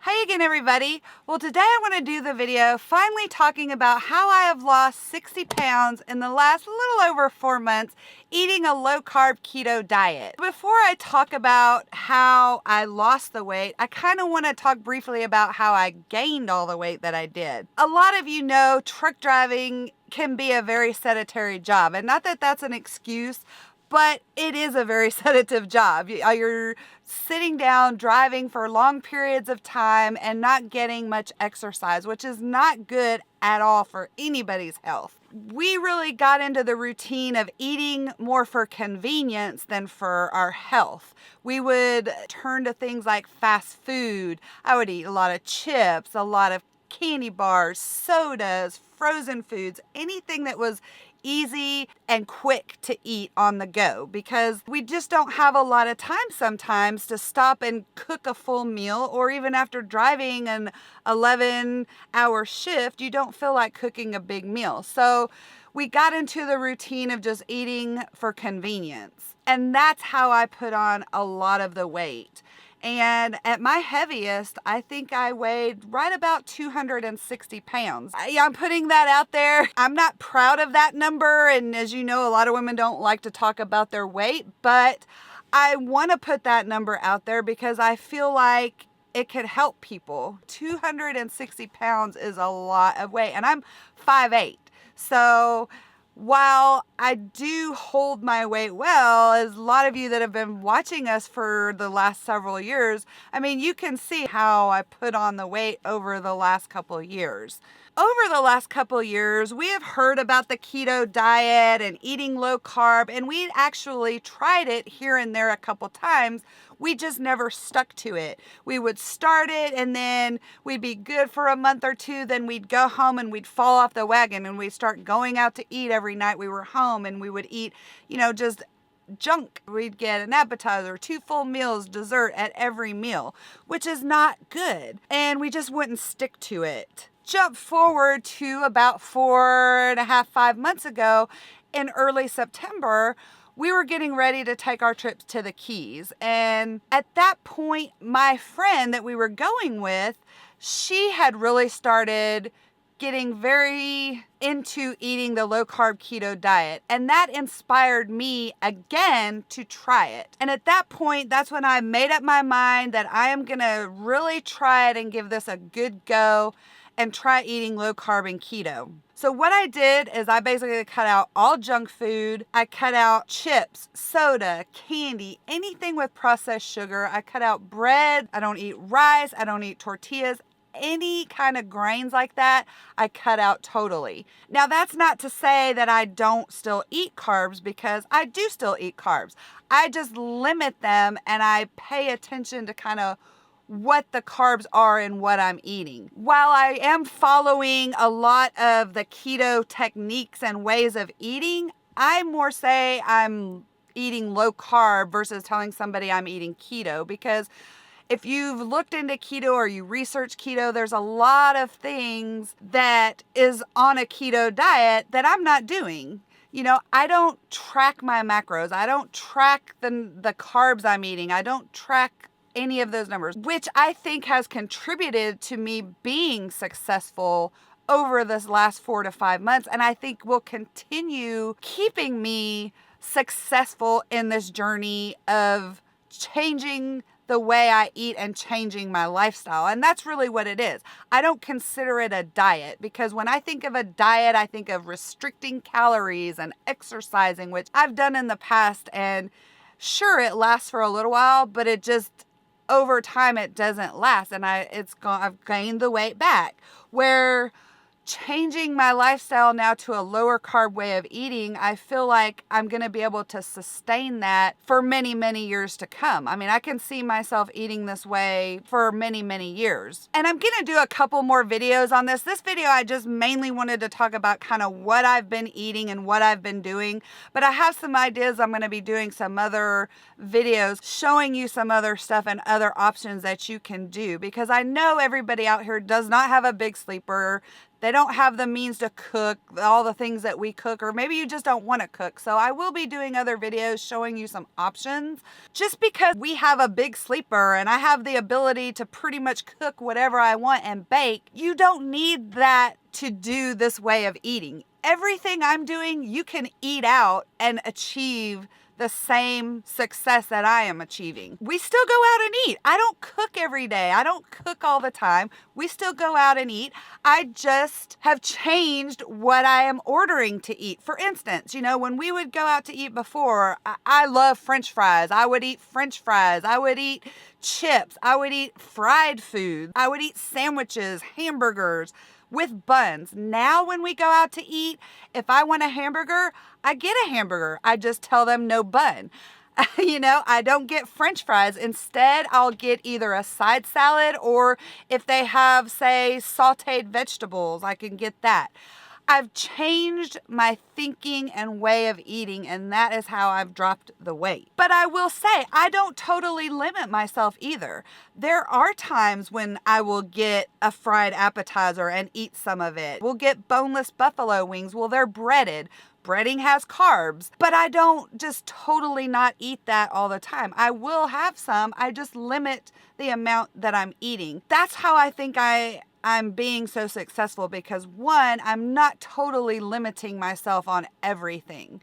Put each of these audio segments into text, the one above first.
Hi again, everybody. Well, today I want to do the video finally talking about how I have lost 60 pounds in the last little over 4 months eating a low-carb keto diet. Before I talk about how I lost the weight, I kind of want to talk briefly about how I gained all the weight that I did. A lot of you know truck driving can be a very sedentary job, and not that that's an excuse, but it is a very sedative job. You're sitting down, driving for long periods of time and not getting much exercise, which is not good at all for anybody's health. We really got into the routine of eating more for convenience than for our health. We would turn to things like fast food. I would eat a lot of chips, a lot of candy bars, sodas, frozen foods, anything that was easy and quick to eat on the go, because we just don't have a lot of time sometimes to stop and cook a full meal, or even after driving an 11-hour shift, you don't feel like cooking a big meal. So we got into the routine of just eating for convenience. And that's how I put on a lot of the weight. And at my heaviest, I think I weighed right about 260 pounds. I'm putting that out there. I'm not proud of that number. And as you know, a lot of women don't like to talk about their weight, but I want to put that number out there because I feel like it could help people. 260 pounds is a lot of weight, and I'm 5'8". So while I do hold my weight well, as a lot of you that have been watching us for the last several years, I mean, you can see how I put on the weight over the last couple of years. Over the last couple of years, we have heard about the keto diet and eating low carb, and we actually tried it here and there a couple times. We just never stuck to it. We would start it and then we'd be good for a month or two. Then we'd go home and we'd fall off the wagon and we'd start going out to eat every night we were home, and we would eat, just junk. We'd get an appetizer, 2 full meals, dessert at every meal, which is not good. And we just wouldn't stick to it. Jump forward to about 4.5, 5 months ago in early September, we were getting ready to take our trips to the Keys. And at that point, my friend that we were going with, she had really started getting very into eating the low carb keto diet. And that inspired me again to try it. And at that point, that's when I made up my mind that I am going to really try it and give this a good go and try eating low carb and keto. So what I did is I basically cut out all junk food. I cut out chips, soda, candy, anything with processed sugar. I cut out bread. I don't eat rice. I don't eat tortillas. Any kind of grains like that, I cut out totally. Now, that's not to say that I don't still eat carbs, because I do still eat carbs. I just limit them and I pay attention to kind of what the carbs are and what I'm eating. While I am following a lot of the keto techniques and ways of eating, I more say I'm eating low carb versus telling somebody I'm eating keto, because if you've looked into keto or you research keto, there's a lot of things that is on a keto diet that I'm not doing. I don't track my macros. I don't track the carbs I'm eating. I don't track any of those numbers, which I think has contributed to me being successful over this last 4 to 5 months. And I think will continue keeping me successful in this journey of changing the way I eat and changing my lifestyle. And that's really what it is. I don't consider it a diet, because when I think of a diet, I think of restricting calories and exercising, which I've done in the past. And sure, it lasts for a little while, but it just, over time, it doesn't last. And I've gained the weight back. Where changing my lifestyle now to a lower carb way of eating, I feel like I'm going to be able to sustain that for many, many years to come. I mean, I can see myself eating this way for many, many years. And I'm going to do a couple more videos on this. This video, I just mainly wanted to talk about kind of what I've been eating and what I've been doing. But I have some ideas. I'm going to be doing some other videos showing you some other stuff and other options that you can do, because I know everybody out here does not have a big sleeper. They don't have the means to cook all the things that we cook, or maybe you just don't want to cook. So I will be doing other videos showing you some options. Just because we have a big sleeper and I have the ability to pretty much cook whatever I want and bake, you don't need that to do this way of eating. Everything I'm doing, you can eat out and achieve the same success that I am achieving. We still go out and eat. I don't cook every day. I don't cook all the time. We still go out and eat. I just have changed what I am ordering to eat. For instance, you know, when we would go out to eat before, I love French fries. I would eat French fries. I would eat chips. I would eat fried food. I would eat sandwiches, hamburgers with buns. Now when we go out to eat, if I want a hamburger, I get a hamburger. I just tell them no bun. You know, I don't get French fries. Instead, I'll get either a side salad, or if they have, say, sauteed vegetables, I can get that. I've changed my thinking and way of eating, and that is how I've dropped the weight. But I will say, I don't totally limit myself either. There are times when I will get a fried appetizer and eat some of it. We'll get boneless buffalo wings. Well, they're breaded. Breading has carbs, but I don't just totally not eat that all the time. I will have some. I just limit the amount that I'm eating. That's how I think I'm being so successful, because one, I'm not totally limiting myself on everything.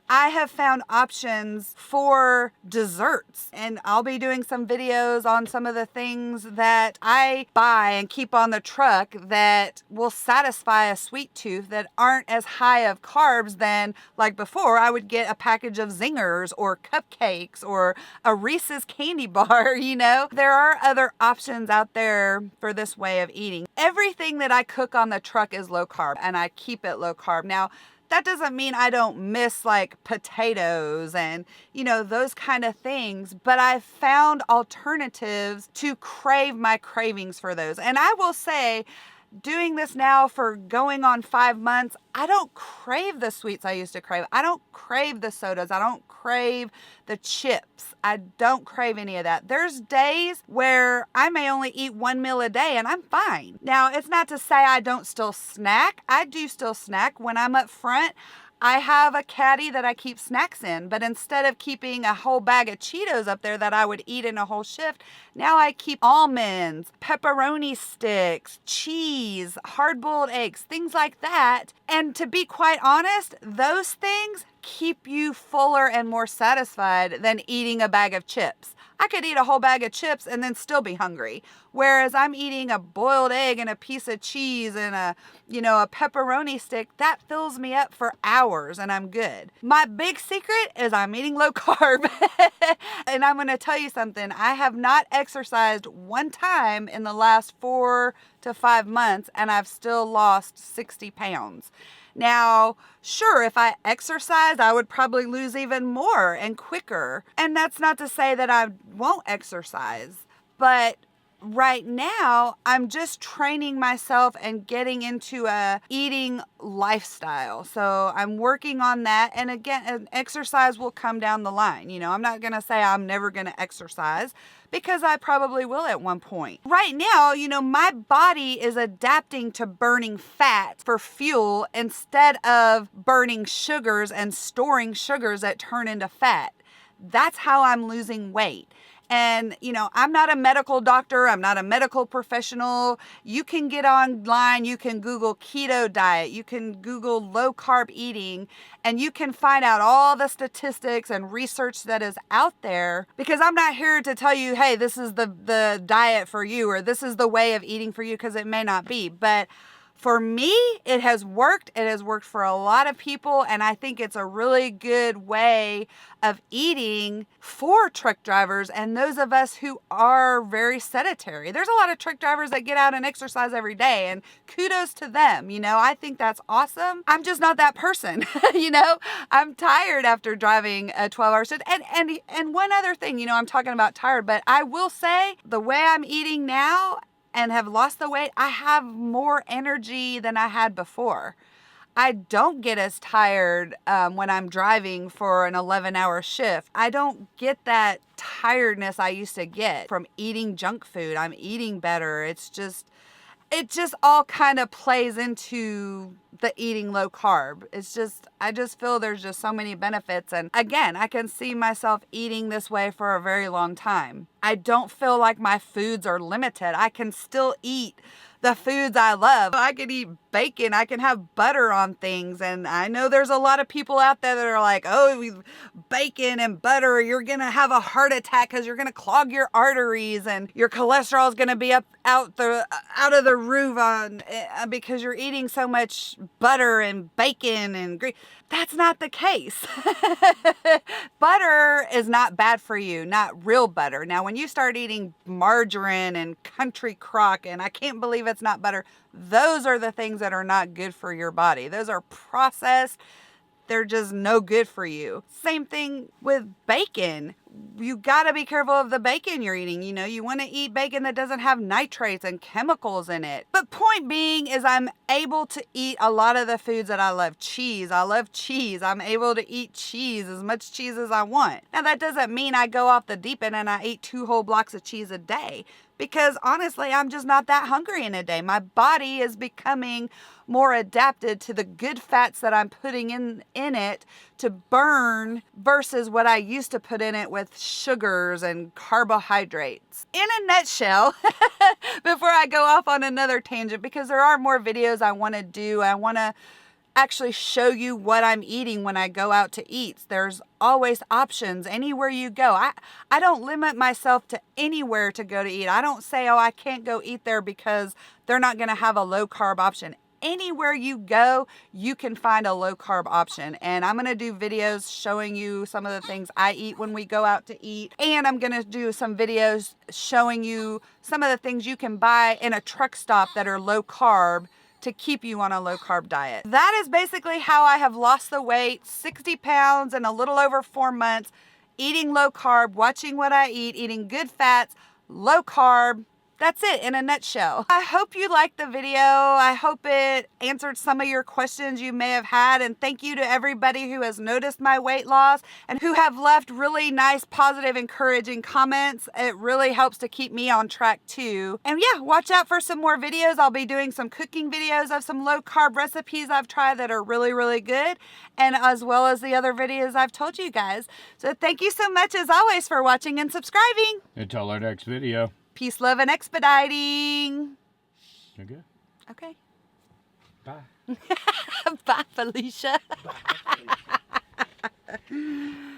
I have found options for desserts, and I'll be doing some videos on some of the things that I buy and keep on the truck that will satisfy a sweet tooth that aren't as high of carbs than, like before, I would get a package of Zingers or cupcakes or a Reese's candy bar, you know? There are other options out there for this way of eating. Everything that I cook on the truck is low carb, and I keep it low carb. Now, that doesn't mean I don't miss like potatoes and, you know, those kind of things, but I've found alternatives to crave my cravings for those. And I will say, doing this now for going on 5 months, I don't crave the sweets I used to crave. I don't crave the sodas. I don't crave the chips. I don't crave any of that. There's days where I may only eat 1 meal a day and I'm fine. Now, it's not to say I don't still snack. I do still snack. When I'm up front, I have a caddy that I keep snacks in, but instead of keeping a whole bag of Cheetos up there that I would eat in a whole shift, now I keep almonds, pepperoni sticks, cheese, hard-boiled eggs, things like that. And to be quite honest, those things keep you fuller and more satisfied than eating a bag of chips. I could eat a whole bag of chips and then still be hungry. Whereas I'm eating a boiled egg and a piece of cheese and a pepperoni stick, that fills me up for hours and I'm good. My big secret is I'm eating low carb. And I'm going to tell you something. I have not exercised one time in the last 4 to 5 months, and I've still lost 60 pounds. Now, sure, if I exercised, I would probably lose even more and quicker. And that's not to say that I won't exercise, but right now I'm just training myself and getting into a eating lifestyle. So I'm working on that. And again, an exercise will come down the line. You know, I'm not going to say I'm never going to exercise, because I probably will at one point. Right now, you know, my body is adapting to burning fat for fuel instead of burning sugars and storing sugars that turn into fat. That's how I'm losing weight. And, you know, I'm not a medical doctor. I'm not a medical professional. You can get online. You can Google keto diet. You can Google low carb eating, and you can find out all the statistics and research that is out there, because I'm not here to tell you, hey, this is the diet for you, or this is the way of eating for you, because it may not be. But for me, it has worked. It has worked for a lot of people, and I think it's a really good way of eating for truck drivers and those of us who are very sedentary. There's a lot of truck drivers that get out and exercise every day, and kudos to them. You know, I think that's awesome. I'm just not that person. You know, I'm tired after driving a 12-hour shift. And one other thing, you know, I'm talking about tired, but I will say the way I'm eating now and have lost the weight, I have more energy than I had before. I don't get as tired when I'm driving for an 11-hour shift. I don't get that tiredness I used to get from eating junk food. I'm eating better. It's it just all kind of plays into the eating low carb. It's just, I just feel there's just so many benefits. And again, I can see myself eating this way for a very long time. I don't feel like my foods are limited. I can still eat the foods I love. I can eat bacon. I can have butter on things. And I know there's a lot of people out there that are like, oh, bacon and butter, you're going to have a heart attack because you're going to clog your arteries and your cholesterol is going to be out of the roof because you're eating so much butter and bacon and grease. That's not the case. Butter is not bad for you, not real butter. Now, when you start eating margarine and country crock, and I can't believe it's not butter, those are the things that are not good for your body. Those are processed. They're just no good for you. Same thing with bacon. You gotta be careful of the bacon you're eating. You know, you wanna eat bacon that doesn't have nitrates and chemicals in it. But point being is I'm able to eat a lot of the foods that I love. Cheese, I love cheese. I'm able to eat cheese, as much cheese as I want. Now that doesn't mean I go off the deep end and I eat 2 whole blocks of cheese a day. Because honestly, I'm just not that hungry in a day. My body is becoming more adapted to the good fats that I'm putting in it to burn versus what I used to put in it with sugars and carbohydrates. In a nutshell, before I go off on another tangent, because there are more videos I want to do, I want to actually show you what I'm eating when I go out to eat. There's always options anywhere you go. I don't limit myself to anywhere to go to eat. I don't say, oh, I can't go eat there because they're not going to have a low carb option. Anywhere you go, you can find a low carb option. And I'm going to do videos showing you some of the things I eat when we go out to eat. And I'm going to do some videos showing you some of the things you can buy in a truck stop that are low carb to keep you on a low carb diet. That is basically how I have lost the weight, 60 pounds in a little over 4 months, eating low carb, watching what I eat, eating good fats, low carb. That's it in a nutshell. I hope you liked the video. I hope it answered some of your questions you may have had. And thank you to everybody who has noticed my weight loss and who have left really nice, positive, encouraging comments. It really helps to keep me on track too. And yeah, watch out for some more videos. I'll be doing some cooking videos of some low carb recipes I've tried that are really, really good. And as well as the other videos I've told you guys. So thank you so much as always for watching and subscribing. Until our next video. Peace, love, and expediting. You're good. Okay. Bye. Bye, Felicia. Bye.